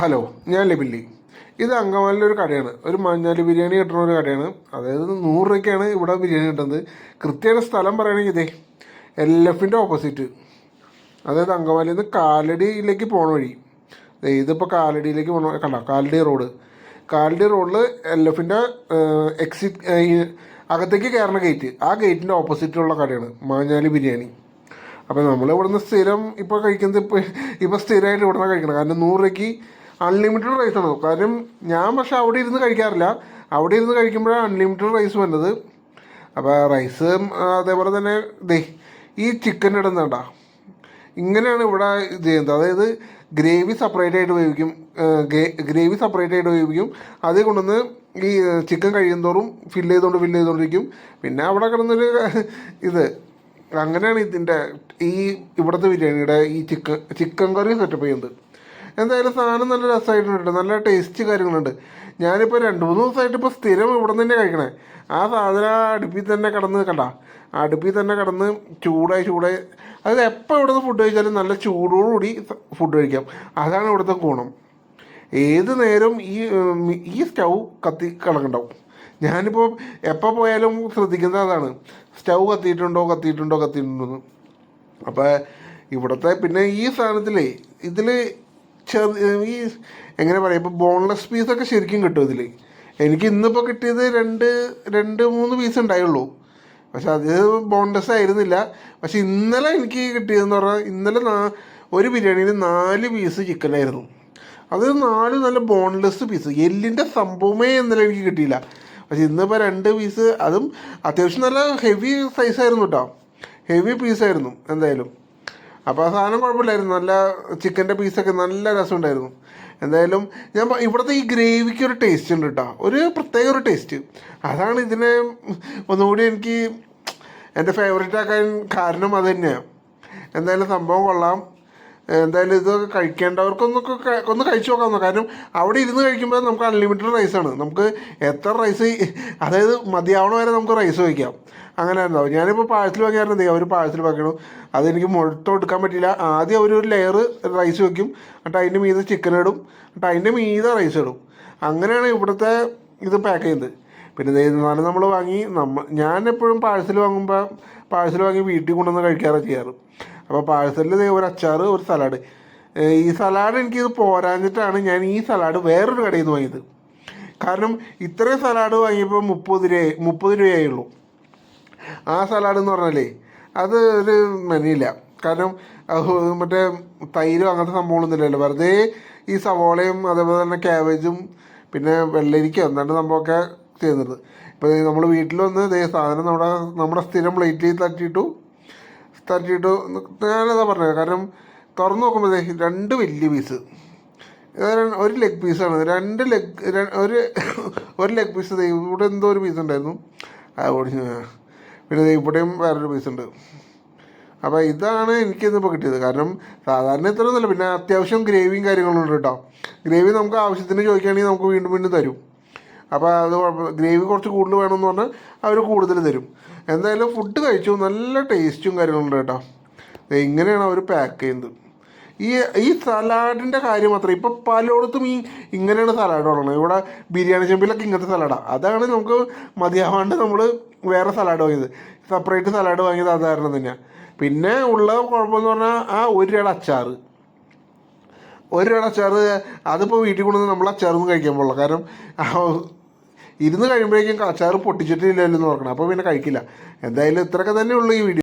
Hello, ഞാൻ ലിബില്ലി. ഇത് അങ്കമാലിലൊരു കടയാണ്. ഒരു മഞ്ഞാലി ബിരിയാണി കിട്ടുന്ന ഒരു കടയാണ്. അതായത് 100 രൂപയ്ക്കാണ് ഇവിടെ ബിരിയാണി കിട്ടുന്നത്. കൃത്യമായിട്ട് സ്ഥലം പറയുകയാണെങ്കിൽ ഇതേ LFൻ്റെ ഓപ്പോസിറ്റ്. അതായത് അങ്കമാലിയിൽ നിന്ന് കാലടിയിലേക്ക് പോണ വഴി. ഇതിപ്പോൾ കാലടിയിലേക്ക് പോകണ കണ്ട, കാലടി റോഡിൽ LFൻ്റെ എക്സിറ്റ് അകത്തേക്ക് കയറുന്ന ഗേറ്റ്, ആ ഗേറ്റിൻ്റെ ഓപ്പോസിറ്റുള്ള കടയാണ് മഞ്ഞാലി ബിരിയാണി. അപ്പോൾ നമ്മൾ ഇവിടുന്ന് സ്ഥിരം ഇപ്പോൾ കഴിക്കുന്നത് ഇപ്പോൾ സ്ഥിരമായിട്ട് ഇവിടുന്ന് കഴിക്കണം. കാരണം 100 രൂപയ്ക്ക് അൺലിമിറ്റഡ് റൈസാണ്. കാരണം ഞാൻ പക്ഷേ അവിടെ ഇരുന്ന് കഴിക്കാറില്ല. അവിടെ ഇരുന്ന് കഴിക്കുമ്പോഴാണ് അൺലിമിറ്റഡ് റൈസ് വന്നത്. അപ്പോൾ റൈസ് അതേപോലെ തന്നെ ഈ ചിക്കൻ ഇടുന്നണ്ട ഇങ്ങനെയാണ് ഇവിടെ ഇത് ചെയ്യുന്നത്. അതായത് ഗ്രേവി സെപ്പറേറ്റ് ആയിട്ട് വേവിക്കും. അത് കൊണ്ടുവന്ന് ഈ ചിക്കൻ കഴിയുന്തോറും ഫില്ല് ചെയ്തുകൊണ്ടിരിക്കും. പിന്നെ അവിടെ കിടന്നൊരു ഇത് അങ്ങനെയാണ് ഇതിൻ്റെ ഇവിടുത്തെ ബിരിയാണിയുടെ ഈ ചിക്കൻ കറി സെറ്റപ്പ് ചെയ്യുന്നത്. എന്തായാലും സാധനം നല്ല രസമായിട്ടുണ്ട്, നല്ല ടേസ്റ്റ് കാര്യങ്ങളുണ്ട്. ഞാനിപ്പോൾ 2-3 ദിവസമായിട്ട് ഇപ്പോൾ സ്ഥിരം ഇവിടെ നിന്ന് തന്നെ കഴിക്കണേ. ആ സാധനം അടുപ്പിൽ തന്നെ കിടന്ന് ചൂടായി അതായത് എപ്പോൾ ഇവിടുന്ന് ഫുഡ് കഴിച്ചാലും നല്ല ചൂടോടുകൂടി ഫുഡ് കഴിക്കാം. അതാണ് ഇവിടുത്തെ ഗുണം. ഏത് നേരം ഈ സ്റ്റൗ കിടക്കുന്നുണ്ടാവും. ഞാനിപ്പോൾ എപ്പോൾ പോയാലും ശ്രദ്ധിക്കുന്നത് അതാണ്, സ്റ്റൗ കത്തിയിട്ടുണ്ടോ എന്ന്. അപ്പോൾ ഇവിടുത്തെ പിന്നെ ഈ സാധനത്തിലേ ഇതിൽ ഈ എങ്ങനെ പറയാം, ഇപ്പോൾ ബോൺലെസ് പീസൊക്കെ ശരിക്കും കിട്ടും ഇതിൽ. എനിക്ക് ഇന്നിപ്പോൾ കിട്ടിയത് 2-3 പീസ് ഉണ്ടായുള്ളൂ. പക്ഷെ അത് ബോൺലെസ് ആയിരുന്നില്ല. പക്ഷെ ഇന്നലെ എനിക്ക് കിട്ടിയതെന്ന് പറഞ്ഞാൽ, ഇന്നലെ ഒരു ബിരിയാണിയിൽ 4 പീസ് ചിക്കനായിരുന്നു. അത് 4 നല്ല ബോൺലെസ് പീസ്. എല്ലിൻ്റെ സംഭവമേ ഇന്നലെ എനിക്ക് കിട്ടിയില്ല. പക്ഷെ ഇന്നിപ്പോൾ 2 പീസ്, അതും അത്യാവശ്യം നല്ല ഹെവി സൈസായിരുന്നു കേട്ടോ, ഹെവി പീസായിരുന്നു എന്തായാലും. അപ്പോൾ ആ സാധനം കുഴപ്പമില്ലായിരുന്നു. നല്ല ചിക്കൻ്റെ പീസൊക്കെ നല്ല രസമുണ്ടായിരുന്നു. എന്തായാലും ഇവിടുത്തെ ഈ ഗ്രേവിക്ക് ഒരു ടേസ്റ്റ് ഉണ്ട് കേട്ടോ, ഒരു പ്രത്യേക ഒരു ടേസ്റ്റ്. അതാണ് ഇതിനെ ഒന്നുകൂടി എനിക്ക് എൻ്റെ ഫേവറേറ്റ് ആക്കാൻ കാരണം അത് തന്നെയാണ്. എന്തായാലും സംഭവം കൊള്ളാം. എന്തായാലും ഇത് കഴിക്കേണ്ടവർക്കൊന്ന് കഴിച്ചു നോക്കാമെന്നോ. കാരണം അവിടെ ഇരുന്ന് കഴിക്കുമ്പോൾ നമുക്ക് അൺലിമിറ്റഡ് റൈസാണ്. നമുക്ക് എത്ര റൈസ്, അതായത് മതിയാവണ വരെ നമുക്ക് റൈസ് വയ്ക്കാം. അങ്ങനെ ഉണ്ടാവും. ഞാനിപ്പോൾ പാഴ്സൽ വാങ്ങിയായിരുന്നു. അവർ പാഴ്സൽ വാങ്ങിക്കണം, അതെനിക്ക് മുഴുത്തം എടുക്കാൻ പറ്റില്ല. ആദ്യം അവരൊരു ലെയർ റൈസ് വയ്ക്കും, എന്നിട്ട് അതിൻ്റെ മീതെ ചിക്കൻ ഇടും, എന്നിട്ട് അതിൻ്റെ മീതെ റൈസ് ഇടും. അങ്ങനെയാണ് ഇവിടുത്തെ ഇത് പാക്ക് ചെയ്യുന്നത്. പിന്നെ സാധനം നമ്മൾ ഞാൻ എപ്പോഴും പാഴ്സൽ വാങ്ങി വീട്ടിൽ കൊണ്ടുവന്ന് കഴിക്കാറാണ് ചെയ്യാറ്. അപ്പോൾ പാഴ്സലിൽ ഒരു അച്ചാർ, ഒരു സലാഡ്. ഈ സലാഡ് എനിക്കിത് പോരാഞ്ഞിട്ടാണ് ഞാൻ ഈ സലാഡ് വേറൊരു കടയിൽ നിന്ന് വാങ്ങിയത്. കാരണം ഇത്രയും സലാഡ് വാങ്ങിയപ്പോൾ 30 രൂപയായുള്ളൂ. ആ സലാഡ് എന്ന് പറഞ്ഞാലേ അത് ഒരു മെനയില്ല. കാരണം മറ്റേ തൈരും അങ്ങനത്തെ സംഭവങ്ങളൊന്നുമില്ലല്ലോ. വെറുതെ ഈ സവോളയും അതേപോലെ തന്നെ ക്യാബേജും പിന്നെ വെള്ളരിക്കോ എന്താണ്ട് സംഭവമൊക്കെ ചെയ്യുന്നത്. ഇപ്പോൾ നമ്മൾ വീട്ടിൽ വന്ന് സാധനം നമ്മുടെ സ്ഥിരം പ്ലേറ്റിൽ തട്ടിയിട്ടു ഞാനതാ പറഞ്ഞത്. കാരണം തുറന്ന് നോക്കുമ്പോൾ 2 വലിയ പീസ്, ഒരു ലെഗ് പീസാണ്. ഒരു ലെഗ് പീസ് ഇവിടെ എന്തോ ഒരു പീസ് ഉണ്ടായിരുന്നു, പിന്നെ ഇവിടെയും വേറൊരു പീസുണ്ട്. അപ്പോൾ ഇതാണ് എനിക്കിന്നിപ്പോൾ കിട്ടിയത്. കാരണം സാധാരണ ഇത്രയൊന്നുമില്ല. പിന്നെ അത്യാവശ്യം ഗ്രേവിയും കാര്യങ്ങളും ഉണ്ട് കേട്ടോ. ഗ്രേവി നമുക്ക് ആവശ്യത്തിന് ചോദിക്കുകയാണെങ്കിൽ നമുക്ക് വീണ്ടും തരും. അപ്പോൾ അത് ഗ്രേവി കുറച്ച് കൂടുതൽ വേണമെന്ന് പറഞ്ഞാൽ അവർ കൂടുതൽ തരും. എന്തായാലും ഫുഡ് കഴിച്ചു, നല്ല ടേസ്റ്റും കാര്യങ്ങളുണ്ട് കേട്ടോ. ഇങ്ങനെയാണ് അവർ പാക്ക് ചെയ്യുന്നത്. ഈ സലാഡിൻ്റെ കാര്യം മാത്രമേ, ഇപ്പോൾ പലയിടത്തും ഇങ്ങനെയാണ് സലാഡ് തുടങ്ങുന്നത്. ഇവിടെ ബിരിയാണി ചെമ്പിലൊക്കെ ഇങ്ങനത്തെ സലാഡാണ്. അതാണ് നമുക്ക് മതിയാവാണ്ട് നമ്മൾ വേറെ സലാഡ് വാങ്ങിയത്, സെപ്പറേറ്റ് സലാഡ് വാങ്ങിയത് അത് കാരണം തന്നെയാണ്. പിന്നെ ഉള്ള കുഴപ്പമെന്ന് പറഞ്ഞാൽ ആ 1 രൂപയുടെ അച്ചാർ അതിപ്പോൾ വീട്ടിൽ കൊണ്ടുവന്ന് നമ്മൾ അച്ചാറൊന്നും കഴിക്കാൻ പാടില്ല. കാരണം ഇരുന്ന് കഴിയുമ്പോഴേക്കും അച്ചാർ പൊട്ടിച്ചിട്ടില്ലല്ലോ എന്ന് ഓർക്കണം. അപ്പോൾ പിന്നെ കഴിക്കില്ല. എന്തായാലും ഇത്രയൊക്കെ തന്നെ ഉള്ളൂ ഈ വീഡിയോ.